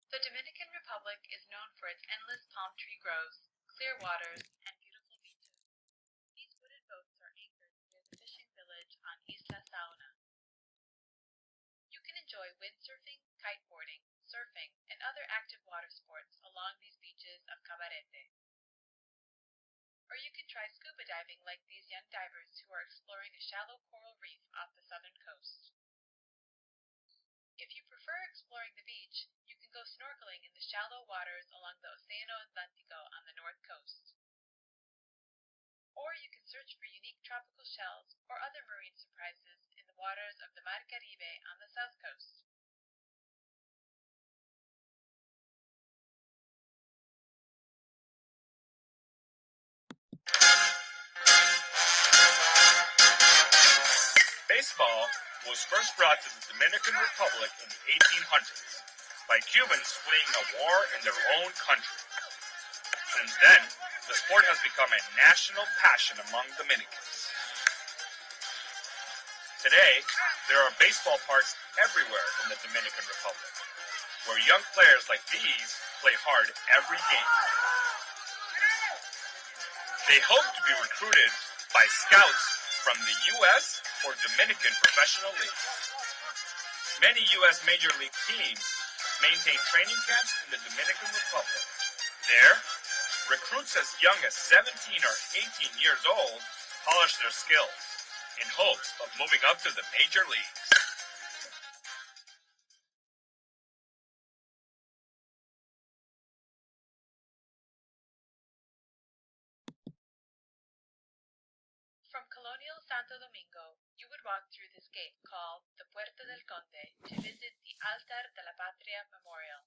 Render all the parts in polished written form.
The Dominican Republic is known for its endless palm tree groves, clear waters, and beautiful beaches. These wooden boats are anchored near the fishing village on Isla Saona. You can enjoy windsurfing, kiteboarding, surfing, and other active water sports along these beaches of Cabarete. Or you can try scuba diving like these young divers who are exploring a shallow coral reef off the southern coast. If you prefer exploring the beach, you can go snorkeling in the shallow waters along the Océano Atlántico on the north coast. Or you can search for unique tropical shells or other marine surprises in the waters of the Mar Caribe on the south coast. Baseball was first brought to the Dominican Republic in the 1800s by Cubans fleeing a war in their own country. Since then, the sport has become a national passion among Dominicans. Today, there are baseball parks everywhere in the Dominican Republic, where young players like these play hard every game. They hope to be recruited by scouts from the U.S. or Dominican professional leagues. Many U.S. Major League teams maintain training camps in the Dominican Republic. There, recruits as young as 17 or 18 years old polish their skills in hopes of moving up to the major leagues. From colonial Santo Domingo, you would walk through this gate called the Puerta del Conde to visit the Altar de la Patria Memorial.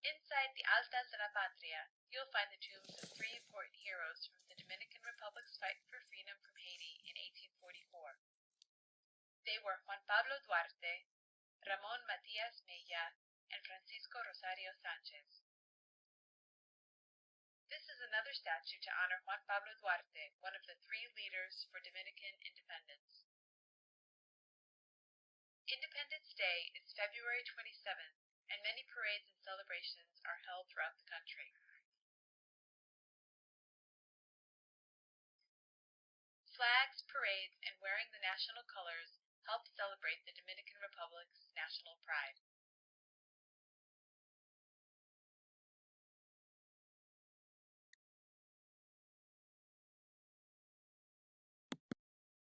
Inside the Altar de la Patria, you'll find the tombs of three important heroes from the Dominican Republic's fight for freedom from Haiti in 1844. They were Juan Pablo Duarte, Ramon Matias Mella, and Francisco Rosario Sanchez. This is another statue to honor Juan Pablo Duarte, one of the three leaders for Dominican independence. Independence Day is February 27th, and many parades and celebrations are held throughout the country. Flags, parades, and wearing the national colors help celebrate the Dominican Republic's national pride.